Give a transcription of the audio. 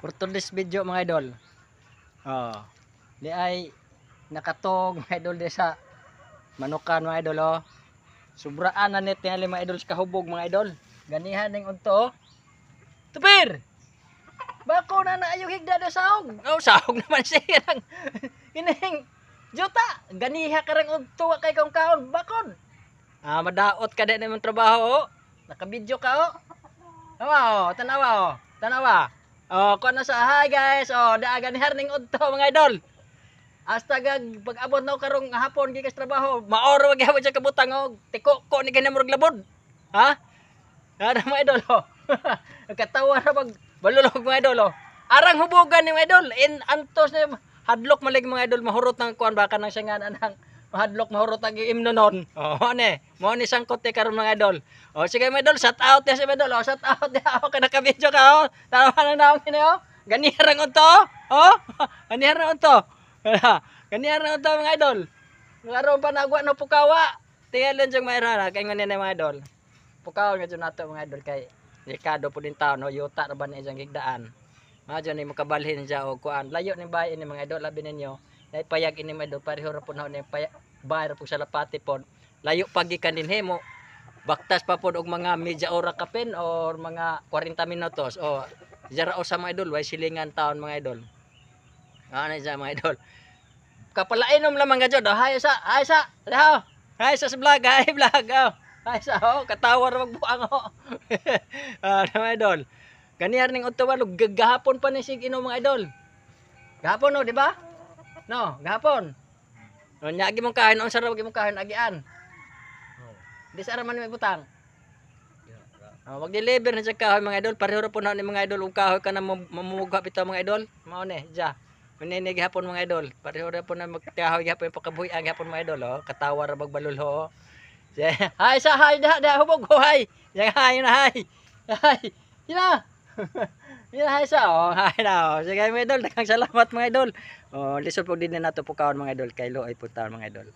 For today's video mga idol. Oh. Di ay nakatog mga idol di sa manukan mga idol oh. Sobraan na net nga mga idol sa kahubog mga idol. Ganihan ning unto. Tupir. Bako na na yung higda na sahog. Oh, sahog naman siya lang. Kining juta. Ganiha ka ring unto kay kang kaon bakon. Ah, madaot ka din ng trabaho oh. Naka-video ka oh. Oh, tanawa oh. Tanawa. Oh, kuha na sa hi guys. Oh, daagan herning udto mga idol. Hasta gag pag-abot na karong hapon gikas trabaho, maoro wag gyapon sa kabutang og tiko ko ni kanamurog labod. Ha? Ada mga idol oh. Katawa ra pag balulog mga idol oh. Arang hubogan ni mga idol. In antos ni hadlok malig mga idol mahurot ng kuan baka nang singan anang hadlok mahurot ang imnonon. Oh, mo ni sangkot ni karon mga idol. Oh, sige mga idol, shout out ya si mga idol. Oh, shout out ya ako kada ka video ka oh. Tama na naon kini oh. Ganirang unto. Oh, ganirang unto. Ganirang unto mga idol. Karon pa nagwa no pukawa. Tingalan jung mayra kay ngani na mga idol. Pukaw nga jud nato mga idol kay dekado po din taon no yuta ra ba ni ijang gigdaan. Madyo ni makabalhin siya og kuan. Layo ni bahay ini mga idol labi ninyo. Dahil payag ini mga idol pareho ra po na ni bayar po sa lapati po. Layo pagikan din mo. Baktas pa po og mga media ora kapin or mga 40 minutos. O jara o sa mga idol way silingan taon mga idol. Ano sa mga idol. Kapalainom lamang gadyo. Hay sa. Leho. Hay sa vlog, hay vlog. Oh. Hay sa oh, katawa ra magbuang oh. Mga idol. Ganiyar ning utawan gagahapon pa ni sig inom mga idol. Gahapon no, di ba? No, gahapon. No, nyagi mong kain, unsa ra gyud mong kain agian. Di sa man may butang. Oh, mag-deliver na sa kahoy mga idol, pareho ra po na ni mga idol ug kahoy ka na mamumugha bitaw mga idol. Mao ni, ja. Maninig hapon mga idol, pareho ra po na magkahoy hapon pagkabuhi-ang hapon mga idol, oh. Katawa ra bagbalul ho. Hay sa hay da hubog ho hay. Yang hay na hay. Hay. Sina. Yan hay sa oh, hay na oh. Sige mga idol, daghang salamat mga idol. Oh, lisod po din na nato po kaon mga idol kay Loy po taon mga idol.